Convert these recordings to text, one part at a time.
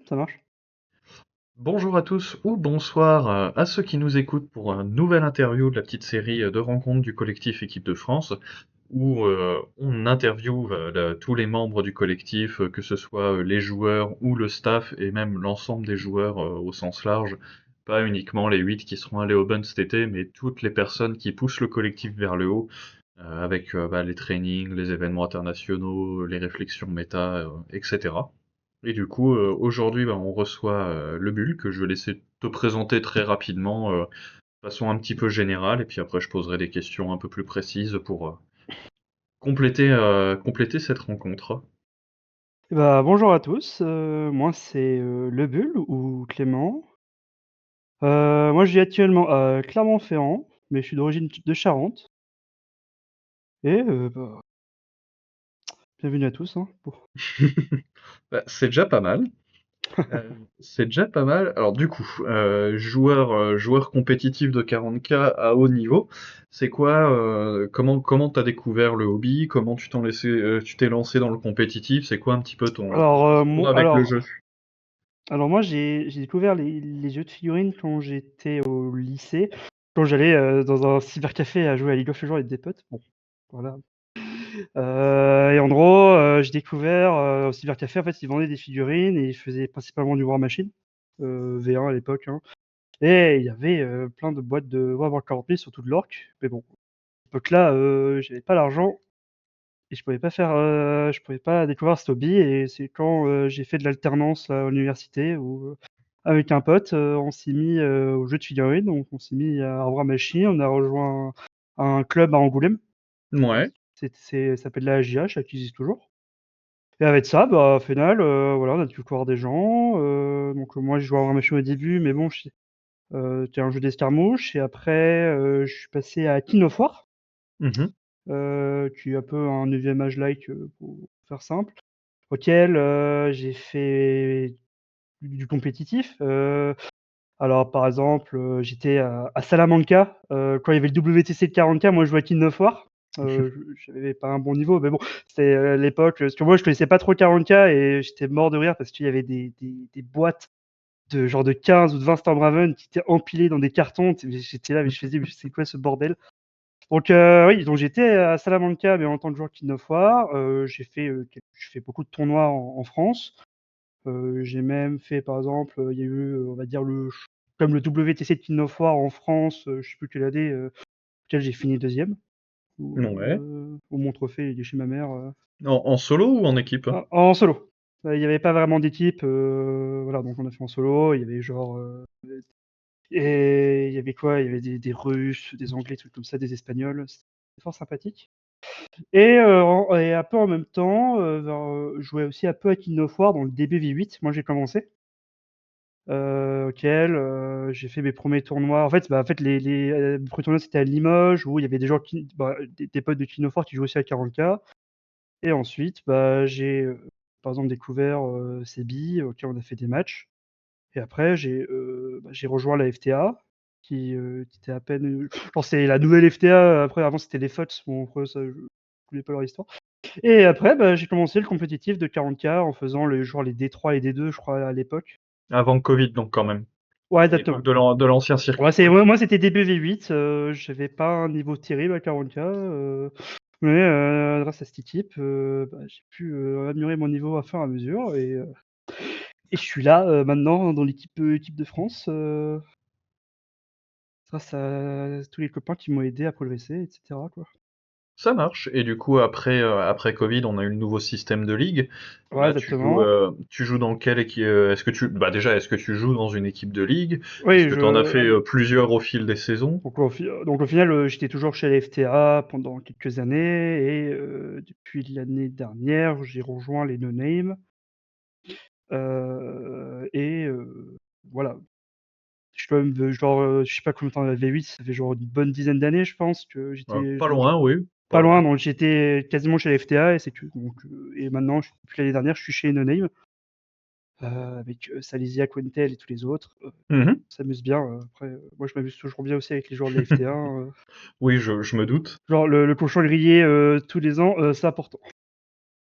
ça marche. Bonjour à tous ou bonsoir à ceux qui nous écoutent pour une nouvelle interview de la petite série de rencontres du collectif Équipe de France où on interviewe tous les membres du collectif, que ce soit les joueurs ou le staff et même l'ensemble des joueurs au sens large, pas uniquement les 8 qui seront allés au Bund cet été, mais toutes les personnes qui poussent le collectif vers le haut avec les trainings, les événements internationaux, les réflexions méta, etc. Et du coup, aujourd'hui, on reçoit le Bull, que je vais laisser te présenter très rapidement, de façon un petit peu générale, et puis après je poserai des questions un peu plus précises pour compléter cette rencontre. Bonjour à tous, moi c'est, Le Bull ou Clément. Moi je vis actuellement à Clermont-Ferrand, mais je suis d'origine de Charente et bienvenue à tous, hein, pour Bah, c'est déjà pas mal. C'est déjà pas mal. Alors du coup, joueur compétitif de 40K à haut niveau, c'est quoi, comment t'as découvert le hobby? Comment tu t'es lancé dans le compétitif? C'est quoi un petit peu ton alors, parcours mo avec le jeu? alors moi j'ai découvert les jeux de figurines quand j'étais au lycée, quand j'allais, dans un cybercafé à jouer à League of Legends avec des potes. Bon, voilà, et en gros, j'ai découvert, au cybercafé, en fait, ils vendaient des figurines et ils faisaient principalement du War Machine, V1 à l'époque, hein. Et il y avait, plein de boîtes de Warhammer 40 000, surtout de l'orc. Mais bon, à cette époque-là, j'avais pas l'argent et je pouvais pas découvrir cet hobby et c'est quand, j'ai fait de l'alternance à l'université où, avec un pote, on s'est mis, aux jeux de figurines. Donc on s'est mis à War Machine, on a rejoint un club à Angoulême. Ouais. Ça s'appelle la AJH, là, qui existe toujours. Et avec ça, bah, au final, voilà, on a découvert des gens, donc moi, je jouais à War Machine au début, mais bon, c'était un jeu d'escarmouche et après, je suis passé à King of War, Mhm. qui est un peu un 9e âge-like, pour faire simple, auquel, j'ai fait du compétitif. Alors par exemple, j'étais à Salamanca, quand il y avait le WTC de 40K, moi je jouais à King of War. J'avais pas un bon niveau, mais bon, c'était, l'époque, parce que moi je connaissais pas trop 40K et j'étais mort de rire parce qu'il y avait des boîtes de genre de 15 ou de 20 Stormraven qui étaient empilés dans des cartons. J'étais là, mais je faisais, mais c'est quoi ce bordel? Donc, oui, donc j'étais à Salamanca, mais en tant que joueur King of War. Je fais beaucoup de tournois en France. J'ai même fait, par exemple, il y a eu, on va dire, comme le WTC de King of War en France, je sais plus quelle année, auquel j'ai fini deuxième, Ouais. où mon trophée il est chez ma mère. En solo ou en équipe? En solo. Il n'y avait pas vraiment d'équipe, voilà, donc on a fait en solo. Il y avait genre, et il y avait quoi? Il y avait des Russes, des Anglais, des trucs comme ça, des Espagnols. C'était fort sympathique. Et un peu en même temps, je jouais aussi un peu à King of War dans le DBV8. Moi, j'ai commencé, auquel, j'ai fait mes premiers tournois. En fait, mes premiers tournois, c'était à Limoges, où il y avait des gens des potes de King of War qui jouaient aussi à 40K. Et ensuite, j'ai, par exemple, découvert, Sebi, auquel on a fait des matchs. Et après, j'ai rejoint la FTA, qui était à peine, genre c'est la nouvelle FTA. Après, avant c'était les FUTS. Bon, après ça, je connais pas leur histoire. Et après, j'ai commencé le compétitif de 40K en faisant les D3 et D2, je crois, à l'époque. Avant le Covid, donc quand même. Ouais, À l'époque exactement. de l'ancien Ouais, circuit, c'est quoi. moi, c'était début V8. J'avais pas un niveau terrible à 40K, mais grâce à cette équipe, j'ai pu améliorer mon niveau à fur et à mesure. Et je suis là, maintenant dans équipe de France, grâce à tous les copains qui m'ont aidé à progresser, et cetera, quoi. Ça marche. Et du coup, après Covid, on a eu le nouveau système de ligue. Ouais, exactement. Tu joues dans quelle équipe? Est-ce que tu joues dans une équipe de ligue? Est-ce Oui, que tu en as fait plusieurs au fil des saisons? donc au final, j'étais toujours chez la FTA pendant quelques années et depuis l'année dernière, j'ai rejoint les No Name, et voilà. Je suis quand même, genre, je sais pas combien de temps la V8, ça fait genre une bonne dizaine d'années, je pense que Pas loin, oui. Pas pas loin, loin. donc j'étais quasiment chez la FTA. Et maintenant, depuis l'année dernière, je suis chez No Name, avec, Salisia, Quentel et tous les autres. Mhm. On s'amuse bien, après, moi je m'amuse toujours bien aussi avec les joueurs de la FTA, Oui, je me doute. genre le cochon grillé, tous les ans, c'est important.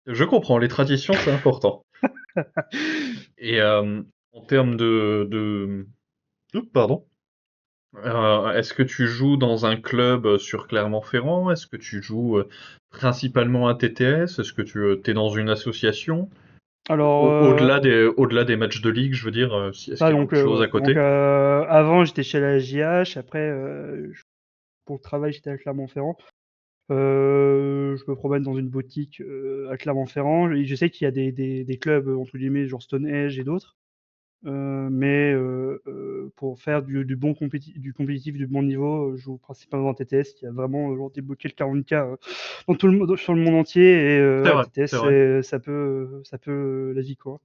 Je comprends, les traditions, c'est important. Et En termes pardon. Est-ce que tu joues dans un club sur Clermont-Ferrand? Est-ce que tu joues principalement à TTS? Est-ce que tu es dans une association? Alors, Au-delà des matchs de ligue, je veux dire, est-ce bah, qu'il y a donc, autre chose ouais. à Donc, côté? avant, j'étais chez la JH. Après, pour le travail, j'étais à Clermont-Ferrand. Je me promène dans une boutique à Clermont-Ferrand. Et je sais qu'il y a des clubs, entre guillemets, genre Stonehenge et d'autres. Mais pour faire du compétitif, du bon niveau, je joue principalement en TTS qui a vraiment genre, débloqué le 40K dans sur le monde entier. Et C'est ouais, vrai, TTS, c'est vrai. ça peut la vie, quoi.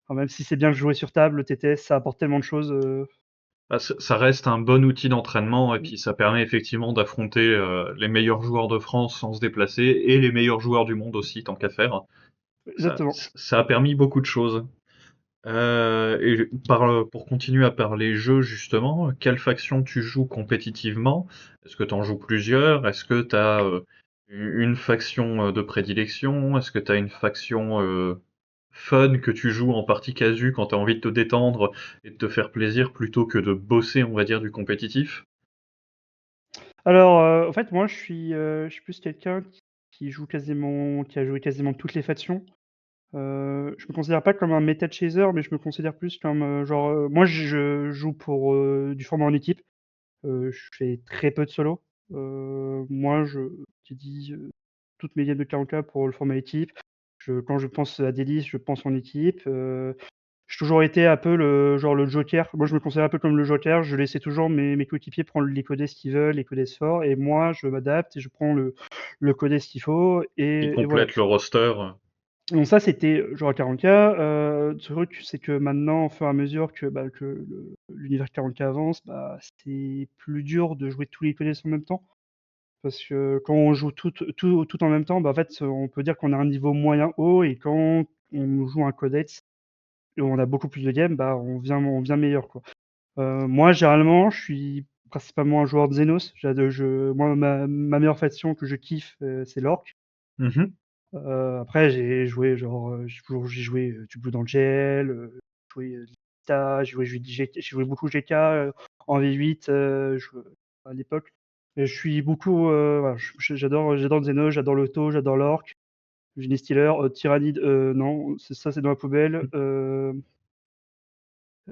Enfin, même si c'est bien de jouer sur table, le TTS, ça apporte tellement de choses. Bah, ça reste un bon outil d'entraînement et puis ça permet effectivement d'affronter les meilleurs joueurs de France sans se déplacer et les meilleurs joueurs du monde aussi, tant qu'à faire. Exactement. Ça a permis beaucoup de choses. Pour continuer à parler jeux, justement, quelle faction tu joues compétitivement? Est-ce que tu en joues plusieurs? Est-ce que tu as une faction de prédilection? Est-ce que tu as une faction fun que tu joues en partie casu quand tu as envie de te détendre et de te faire plaisir plutôt que de bosser, on va dire, du compétitif? Alors, en fait, moi, je suis plus quelqu'un qui a joué quasiment toutes les factions. Je me considère pas comme un méta chaser, mais je me considère plus comme, genre, moi, je joue pour, du format en équipe. Je fais très peu de solo. Moi, j'ai dit, toutes mes games de 40K pour le format équipe. Quand je pense à des listes, je pense en équipe. J'ai toujours été un peu le joker. Moi, je me considère un peu comme le joker. Je laissais toujours mes coéquipiers prendre les codex qu'ils veulent, les codex forts, et moi, je m'adapte et je prends le codex qu'il faut, Qui et voilà. complète le roster? Donc ça, c'était genre 40K. Le truc, c'est que maintenant, au fur et à mesure que l'univers 40K avance, bah, c'est plus dur de jouer tous les codex en même temps. Parce que quand on joue tout en même temps, bah, en fait, on peut dire qu'on a un niveau moyen haut, et quand on joue un codex et on a beaucoup plus de games, bah, on vient meilleur, quoi. Moi, généralement, je suis principalement un joueur de Xenos. Moi, ma meilleure faction que je kiffe, c'est l'Orc. Mhm. Après, j'ai joué du Blood Angel, j'ai joué Lita, j'ai joué beaucoup GK en V8 à l'époque. Et je suis beaucoup, voilà, j'adore Xenos, j'adore l'Auto, j'adore l'Orc, Genie Stealer, Tyrannide, non, c'est dans la poubelle.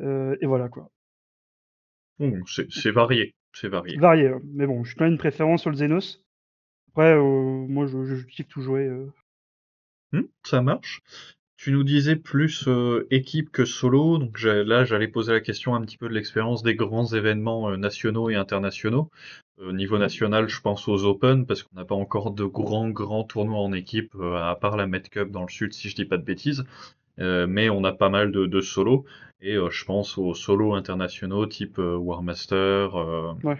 Et voilà, quoi. C'est varié, c'est varié. Varié, hein. Mais bon, j'ai quand même une préférence sur le Xenos. Après, moi, je kiffe tout jouer. Ça marche. Tu nous disais plus équipe que solo, donc là j'allais poser la question un petit peu de l'expérience des grands événements nationaux et internationaux. Au niveau national, je pense aux Open, parce qu'on n'a pas encore de grands tournois en équipe, à part la Med Cup dans le sud, si je dis pas de bêtises. Mais on a pas mal de solos, et je pense aux solos internationaux type Warmaster, Ouais.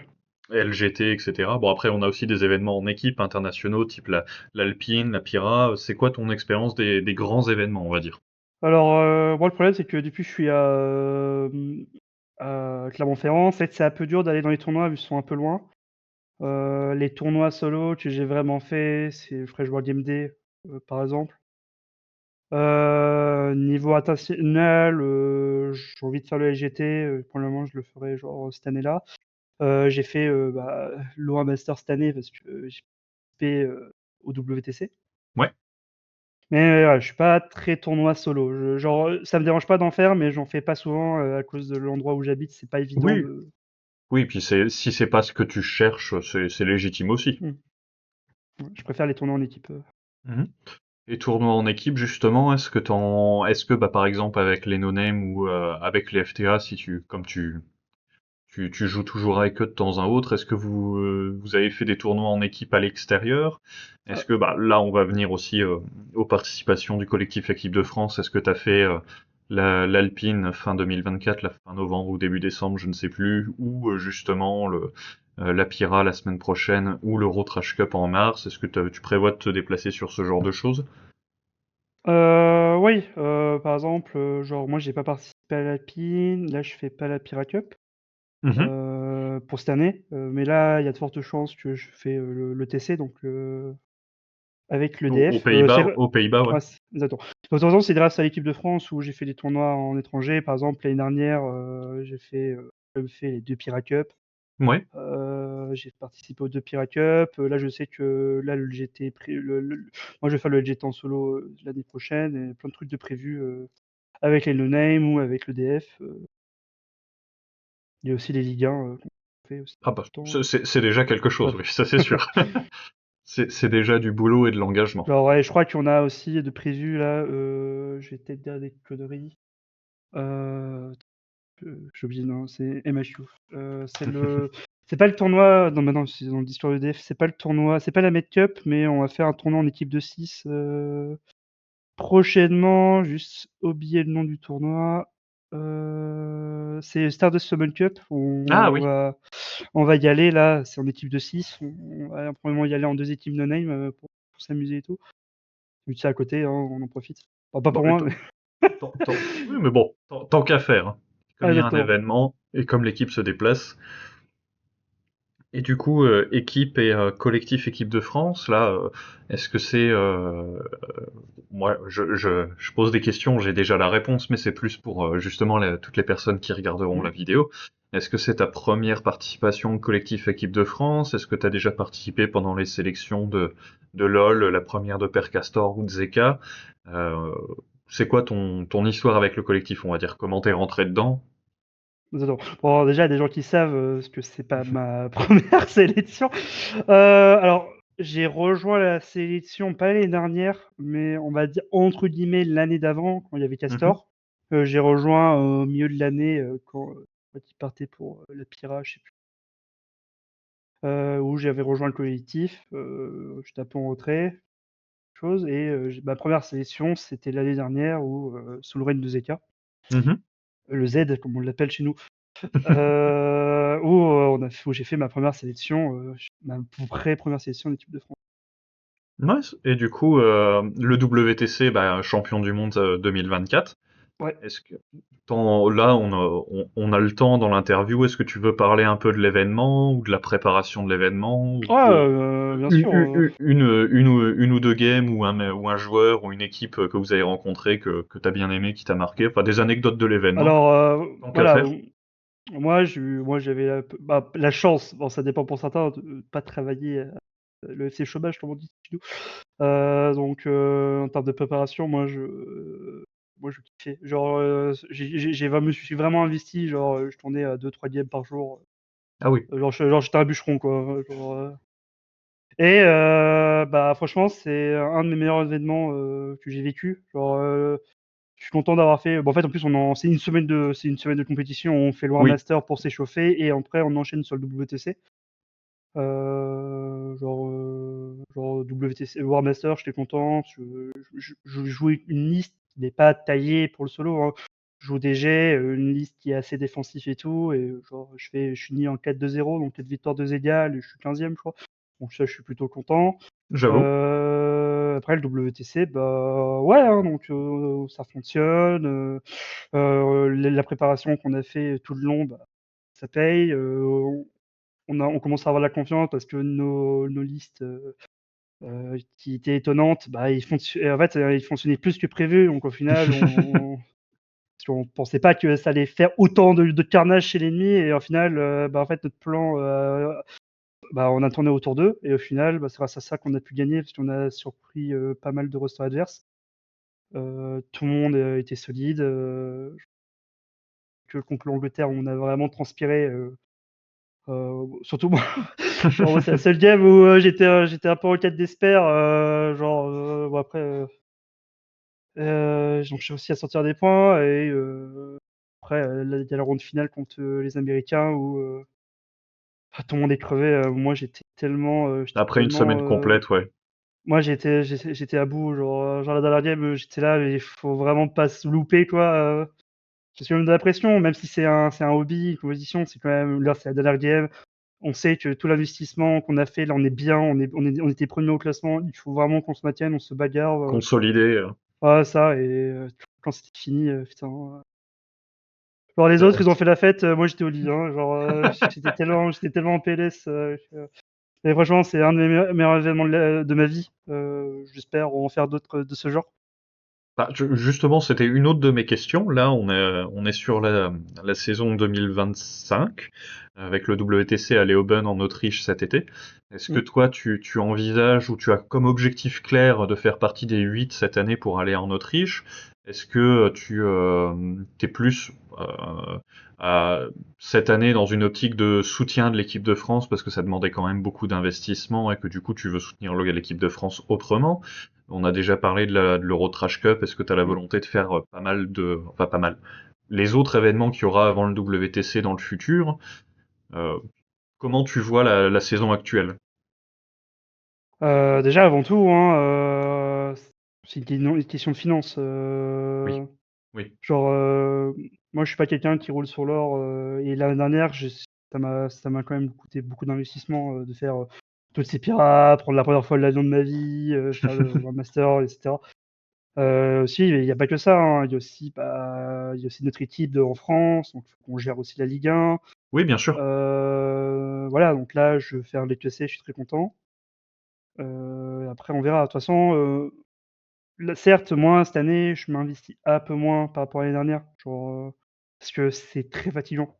LGT, etc. Bon, après, on a aussi des événements en équipe internationaux, type l'Alpine, la Pira. C'est quoi ton expérience des grands événements, on va dire? Alors, moi, le problème, c'est que depuis que je suis à Clermont-Ferrand, en fait, c'est un peu dur d'aller dans les tournois vu qu'ils sont un peu loin. Les tournois solo que j'ai vraiment fait, c'est le Fresh World Game Day, par exemple. Niveau international, j'ai envie de faire le LGT, pour le moment, je le ferai genre cette année-là. J'ai fait, bah, l'Oa Master cette année parce que j'ai fait, au WTC. Ouais. Mais ouais, je suis pas très tournoi solo. Genre, ça me dérange pas d'en faire, mais j'en fais pas souvent à cause de l'endroit où j'habite. C'est pas évident Oui, de. oui, puis si c'est pas ce que tu cherches, c'est légitime aussi. Hmm. Ouais, je préfère les tournois en équipe. Mhm. Et tournois en équipe, justement, est-ce que bah, par exemple avec les no-name ou avec les FTA, si comme tu joues toujours avec eux de temps à autre, est-ce que vous avez fait des tournois en équipe à l'extérieur? Euh, Est-ce que bah, là, on va venir aussi aux participations du collectif Équipe de France. Est-ce que tu as fait l'Alpine fin 2024, la fin novembre ou début décembre, je ne sais plus, ou justement la Pira la semaine prochaine, ou l'Euro Trash Cup en mars? Est-ce que tu prévois de te déplacer sur ce genre de choses? oui, par exemple, genre moi j'ai pas participé à l'Alpine, là je fais pas la Pira Cup Mhm. pour cette année, mais là il y a de fortes chances que je fais le TC, donc avec Aux l'EDF. Pays-Bas, aux Pays-Bas, ouais. Ouais, exactement. De temps en temps, c'est grâce à l'équipe de France où j'ai fait des tournois en étranger. Par exemple, l'année dernière, j'ai fait les 2 Pyra Cup. Ouais. J'ai participé aux 2 Pyra Cup. Là, je sais que là, le LGT moi, je vais faire le LGT en solo l'année prochaine et plein de trucs de prévus avec les No Name ou avec l'EDF. Il y a aussi les Ligue 1 qu'on fait aussi Ah tout bah, le temps. c'est déjà quelque Ouais. chose, oui, ça c'est sûr. C'est déjà du boulot et de l'engagement. Genre, ouais, je crois qu'on a aussi de prévu là, je vais peut-être dire des conneries. J'ai oublié, non, c'est MHU. C'est pas le tournoi, non, bah non, c'est dans le Discord EDF, c'est pas le tournoi, c'est pas la Med Cup, mais on va faire un tournoi en équipe de 6 prochainement, juste oublié le nom du tournoi. C'est Stardust Summon Cup, Ah oui. on va y aller là, c'est en équipe de 6, on va probablement y aller en 2 équipes no name pour s'amuser et tout. Vu que c'est à côté, hein, on en profite. Enfin, pas Bon, pour moi, mais oui, mais bon, tant qu'à faire, hein. Comme ah, il y a un exactement. événement et comme l'équipe se déplace. Et du coup, équipe et collectif équipe de France, là, est-ce que c'est... moi, je pose des questions, j'ai déjà la réponse, mais c'est plus pour justement toutes les personnes qui regarderont la Mm. vidéo. Est-ce que c'est ta première participation au collectif équipe de France? Est-ce que tu as déjà participé pendant les sélections de LoL, la première de Père Castor ou de Zeka? Euh, c'est quoi ton histoire avec le collectif, on va dire? Comment t'es rentré dedans? J'adore. Bon, déjà, il y a des gens qui savent que c'est pas ma première sélection. Alors, j'ai rejoint la sélection pas l'année dernière, mais on va dire entre guillemets l'année d'avant, quand il y avait Mhm. Castor. J'ai rejoint au milieu de l'année quand il partait pour la Pyra, je sais plus. Où j'avais rejoint le collectif, j'étais un peu en retrait, chose, et ma première sélection, c'était l'année dernière où, sous le règne de Zeka, Mhm. le Z, comme on l'appelle chez nous. Où j'ai fait ma première sélection, ma vraie première sélection d'équipe de France. Ouais, et du coup, le WTC, bah, champion du monde 2024. Ouais. Est-ce que là, on a le temps dans l'interview. Est-ce que tu veux parler un peu de l'événement ou de la préparation de l'événement ou Ouais, de bien sûr. une ou deux games ou un joueur ou une équipe que vous avez rencontré que t'as bien aimé, qui t'a marqué, enfin des anecdotes de l'événement, Alors, tant qu'à voilà, faire. moi j'avais la chance, bon ça dépend pour certains, de pas travailler le FC chômage comme on dit chez nous. Donc en termes de préparation, moi je kiffais. Genre, je me suis vraiment investi, genre, je tournais à 2-3 games par jour. Ah oui, Genre j'étais un bûcheron quoi, genre, et bah, franchement, c'est un de mes meilleurs événements, que j'ai vécu. Genre, je suis content d'avoir fait en fait, en plus, c'est une semaine de compétition. On fait le War oui, Master pour s'échauffer et après on enchaîne sur le WTC. Genre WTC War Master, j'étais content. Je joue une liste qui n'est pas taillée pour le solo, hein. Je joue des jets, une liste qui est assez défensif et tout et genre je finis en 4-2-0, donc 4 victoires, 2 égales et je suis 15e, je crois. Donc ça, je suis plutôt content. j'avoue. Après le WTC, bah ouais, hein, donc ça fonctionne. La préparation qu'on a fait tout le long, bah, ça paye. On commence à avoir la confiance parce que nos listes qui étaient étonnantes, bah, en fait, ils fonctionnaient plus que prévu. Donc au final, parce qu'on pensait pas que ça allait faire autant de carnage chez l'ennemi. Et au final, bah, en fait, notre plan bah, on a tourné autour d'eux et au final, bah, c'est grâce à ça qu'on a pu gagner parce qu'on a surpris pas mal de rosters adverses. Tout le monde était solide. Que contre l'Angleterre, on a vraiment transpiré. Surtout moi, genre, moi, c'est la seule game où j'étais un peu en quête d'espère. Genre, bon, après, donc j'ai réussi à sortir des points et après, là, il y a la ronde finale contre les Américains où tout le monde est crevé. Moi, Après une semaine complète, ouais. moi, j'étais à bout, genre la dernière game, j'étais là, mais il faut vraiment pas se louper, quoi. J'ai même de la pression, même si c'est un hobby, une compétition, c'est quand même, là, c'est la dernière game. On sait que tout l'investissement qu'on a fait, là, on est bien, on était premier au classement. Il faut vraiment qu'on se maintienne, on se bagarre. Consolidé. Ouais, ça, et quand c'était fini, putain. Genre, les autres, ils ont fait la fête, moi, j'étais au lit, hein. Genre, j'étais tellement en PLS. Et franchement, c'est un de mes meilleurs événements de ma vie. J'espère en faire d'autres de ce genre. Bah, justement, c'était une autre de mes questions. Là, on est sur la saison 2025, avec le WTC à Leoben en Autriche cet été. Est-ce que Mm. toi, tu envisages ou tu as comme objectif clair de faire partie des 8 cette année pour aller en Autriche? Est-ce que tu t'es plus à- cette année dans une optique de soutien de l'équipe de France parce que ça demandait quand même beaucoup d'investissement et que du coup tu veux soutenir l'équipe de France autrement? On a déjà parlé de l'Euro Trash Cup. Est-ce que tu as la Mm. volonté de faire pas mal de, enfin pas mal, les autres événements qu'il y aura avant le WTC dans le futur? euh, Comment tu vois la saison actuelle? Déjà, avant tout, hein, c'est une question de finance. Oui, oui, Genre, moi, je suis pas quelqu'un qui roule sur l'or. Et l'année dernière, ça m'a quand même coûté beaucoup d'investissement de faire toutes ces pirates, prendre la première fois l'avion de ma vie, faire un master, etc. Aussi, il n'y a pas que ça, hein. Il y a aussi notre équipe en France, donc faut qu'on gère aussi la Ligue 1. oui, bien sûr. Voilà, donc là, je vais faire l'EQC, je suis très content. Après, on verra. De toute façon, là, certes, moi, cette année, je m'investis un peu moins par rapport à l'année dernière, genre, parce que c'est très fatigant.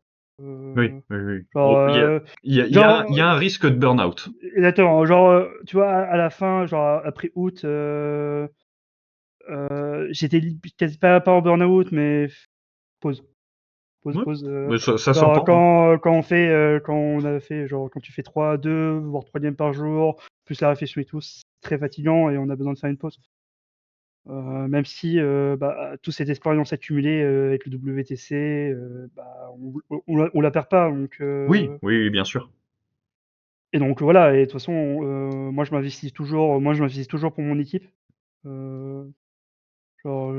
Oui, Heu, oui, oui. genre, Bon, genre, il y a un risque de burn-out. exactement, genre, tu vois, à la fin, genre, après août, j'étais quasi pas en burn-out, mais pause, pause, Oui, pause, mais ça genre, s'entend, hein. quand on a fait, genre, quand tu fais 3 2 voire 3 games par jour, plus la réflexion et tout, c'est très fatigant et on a besoin de faire une pause. Même si, bah, toute cette expérience accumulée, avec le WTC, bah, on la perd pas, donc Oui, oui, oui, bien sûr. et donc voilà. Et de toute façon, moi je m'investis toujours pour mon équipe. Heu, genre,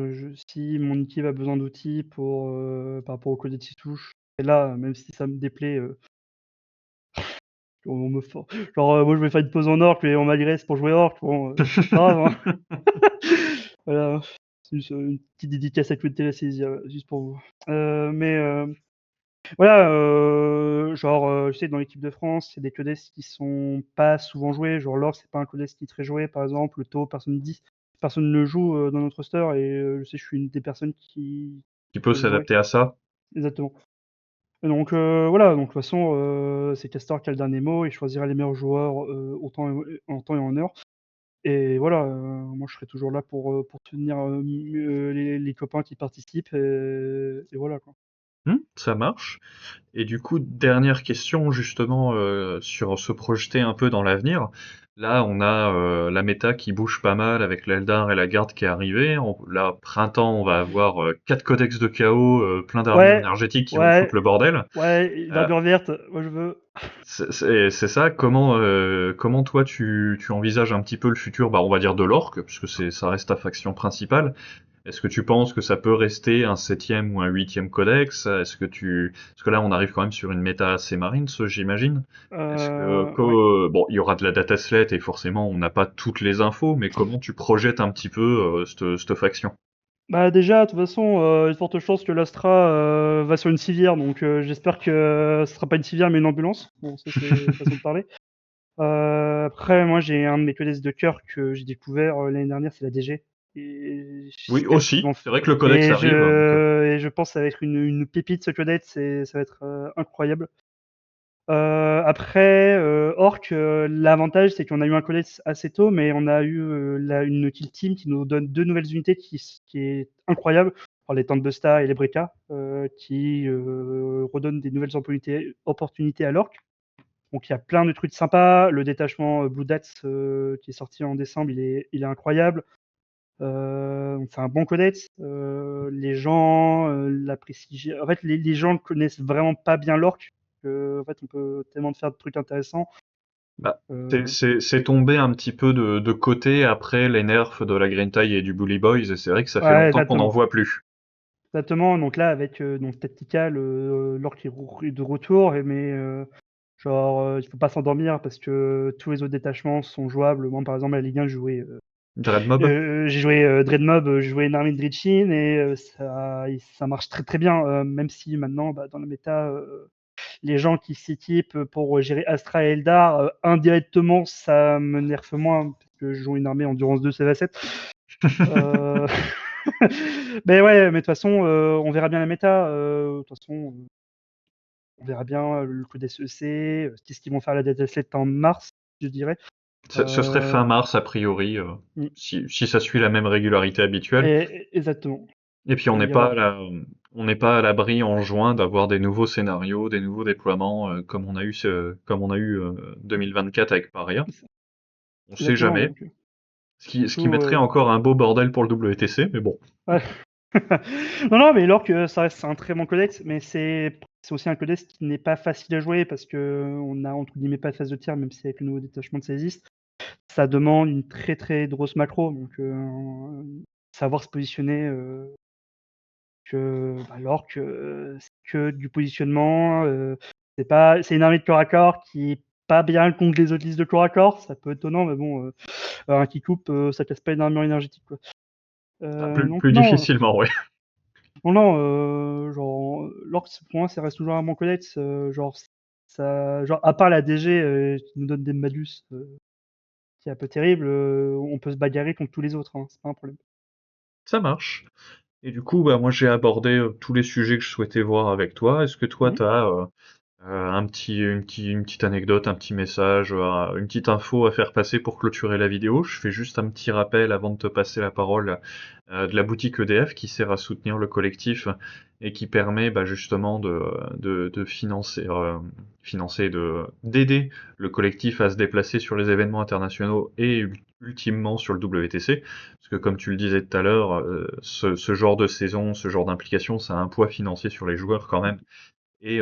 si mon équipe a besoin d'outils par rapport au collectif touche, et là, même si ça me déplaît, on me for genre, moi je vais faire une pause en orc et on m'agresse pour jouer orc, bon, c'est pas grave, hein. Voilà, c'est juste, une petite dédicace à Queen Telesaisia, juste pour vous. Mais voilà, genre, je sais, dans l'équipe de France, c'est des codex qui sont pas souvent joués. Genre l'orc, c'est pas un codex qui est très joué, par exemple. Le taureau, personne ne le joue, dans notre roster. Et je sais, je suis une des personnes Qui peut peuvent le jouer. s'adapter à ça? Exactement. Et donc voilà, donc de toute façon, c'est Castor qui a le dernier mot. Il choisira les meilleurs joueurs, en temps et en heure. Et voilà, moi je serai toujours là pour soutenir, les copains qui participent, et voilà, quoi. Ça marche. Et du coup, dernière question justement sur se projeter un peu dans l'avenir. Là, on a la méta qui bouge pas mal avec l'Eldar et la garde qui est arrivée. Là, printemps, on va avoir 4 codex de chaos, plein d'armures Ouais, énergétiques qui vont ouais, foutre le bordel. ouais, une Euh, armure verte, moi je veux. c'est ça. Comment toi tu envisages un petit peu le futur, bah, on va dire de l'orque, puisque ça reste ta faction principale. Est-ce que tu penses que ça peut rester un septième ou un huitième codex? Parce que là, on arrive quand même sur une méta assez marine, j'imagine. Est-ce que, Ouais. bon, il y aura de la dataslate et forcément, on n'a pas toutes les infos, mais comment tu projettes un petit peu cette faction? Bah déjà, de toute façon, il y a de fortes chances que l'Astra va sur une civière, donc j'espère que ce sera pas une civière mais une ambulance. Bon, ça c'est façon de parler. Après, moi j'ai un de mes codex de cœur que j'ai découvert l'année dernière, c'est la DG. Et Oui, j'espère qu'ils aussi. vont. C'est vrai que le codex Et arrive, donc. je pense que ça va être une pépite ce codex, et ça va être incroyable. Après, Orc, l'avantage, c'est qu'on a eu un codex assez tôt, mais on a eu une kill team qui nous donne deux nouvelles unités qui est incroyable. Alors, les Tandbusta et les Breka, qui redonnent des nouvelles opportunités à l'Orc. Donc il y a plein de trucs sympas. Le détachement Blue Dats qui est sorti en décembre, il est incroyable. Donc c'est un bon codex. Les gens l'apprécient. En fait, les gens ne connaissent vraiment pas bien l'orc. En fait, on peut tellement faire de trucs intéressants. Bah, Euh, c'est tombé un petit peu de côté après les nerfs de la Green Tie et du Bully Boys, et c'est vrai que ça fait ouais, longtemps qu'on n'en exactement. voit plus. Exactement. Donc là, avec donc Tactical, l'orc est de retour, mais genre, il faut pas s'endormir parce que tous les autres détachements sont jouables. Moi, par exemple, à la Ligue 1, Dread Mob? j'ai joué Dreadmob, j'ai joué une armée de Dreadchin, et ça marche très très bien. Même si maintenant, bah, dans la méta, les gens qui s'y typent pour gérer Astra et Eldar, indirectement, ça me nerfe moins, parce que je joue une armée Endurance 2 CV7. Mais ouais, mais de toute façon, on verra bien la méta. De toute façon, on verra bien le coup des SEC, qu'est-ce qu'ils vont faire à la dataset en mars, je dirais. Ce serait Euh, fin mars, a priori, mm, si ça suit la même régularité habituelle. exactement. Et puis Et il y aura. on n'est pas à l'abri en juin d'avoir des nouveaux scénarios, des nouveaux déploiements, comme on a eu 2024 avec Paria. On sait Exactement. jamais. Donc, Ce qui surtout, mettrait encore un beau bordel pour le WTC, mais bon. ouais. Non, non, mais Lorc, ça reste un très bon codex, mais c'est aussi un codex qui n'est pas facile à jouer parce que on a entre guillemets pas de phase de tir, même si avec le nouveau détachement de saisiste, ça demande une très très grosse macro, donc savoir se positionner. Alors que c'est que du positionnement, c'est une armée de corps à corps qui est pas bien contre les autres listes de corps à corps. Ça peut être étonnant, mais bon, un qui coupe, ça casse pas une armure énergétique, quoi. Ah, Donc plus non, difficilement, ouais. non, non, genre, l'Orc, pour moi, ça reste toujours un bon codex. Genre, genre, à part la DG qui nous donne des malus, qui est un peu terrible, on peut se bagarrer contre tous les autres, hein, c'est pas un problème. Ça marche. Et du coup, bah, moi j'ai abordé tous les sujets que je souhaitais voir avec toi. Est-ce que toi, Mhm. tu as une petite anecdote, un petit message, une petite info à faire passer pour clôturer la vidéo? Je fais juste un petit rappel avant de te passer la parole de la boutique EDF qui sert à soutenir le collectif et qui permet bah, justement de d'aider le collectif à se déplacer sur les événements internationaux et ultimement sur le WTC. Parce que comme tu le disais tout à l'heure, ce genre de saison, ce genre d'implication, ça a un poids financier sur les joueurs quand même. Et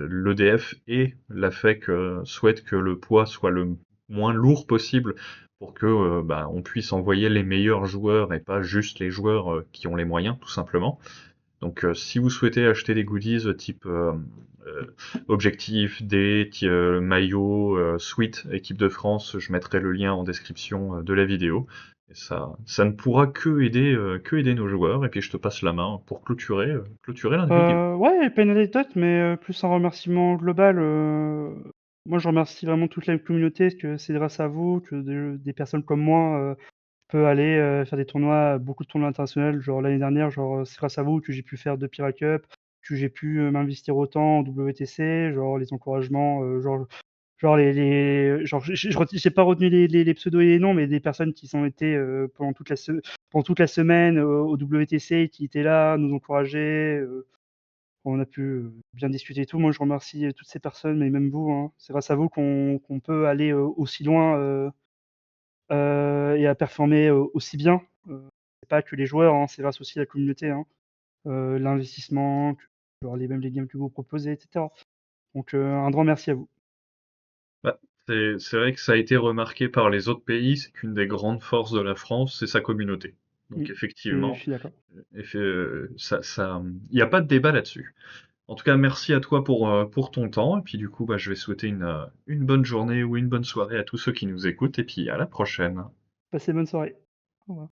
l'EDF et la FEC souhaitent que le poids soit le moins lourd possible pour que bah, on puisse envoyer les meilleurs joueurs et pas juste les joueurs qui ont les moyens, tout simplement. Donc si vous souhaitez acheter des goodies type euh, objectif, dé, maillot, suite, équipe de France, je mettrai le lien en description de la vidéo. Et ça ne pourra que aider nos joueurs. Et puis je te passe la main pour clôturer la vidéo. Ouais, pas une anecdote, mais plus un remerciement global. Moi, je remercie vraiment toute la communauté, parce que c'est grâce à vous que des personnes comme moi peuvent aller faire des tournois, beaucoup de tournois internationaux. Genre l'année dernière, genre c'est grâce à vous que j'ai pu faire 2 Pyra Cup, que j'ai pu m'investir autant en WTC, genre les encouragements, genre genre j'ai pas retenu les pseudos et les noms, mais des personnes qui sont été pendant toute la semaine au WTC, qui étaient là, nous encourager. On a pu bien discuter et tout. Moi, je remercie toutes ces personnes, mais même vous, hein. C'est grâce à vous qu'on peut aller aussi loin et à performer aussi bien. C'est pas que les joueurs, hein, c'est grâce aussi à la communauté, hein. L'investissement, genre même les games que vous proposez, etc. Donc, un grand merci à vous. Bah, c'est vrai que ça a été remarqué par les autres pays, c'est qu'une des grandes forces de la France, c'est sa communauté. Mm. Donc Je effectivement, suis d'accord. il n'y a pas de débat là-dessus. En tout cas, merci à toi pour ton temps, et puis du coup, bah, je vais souhaiter une bonne journée ou une bonne soirée à tous ceux qui nous écoutent, et puis à la prochaine. Passez bonne soirée. Au revoir.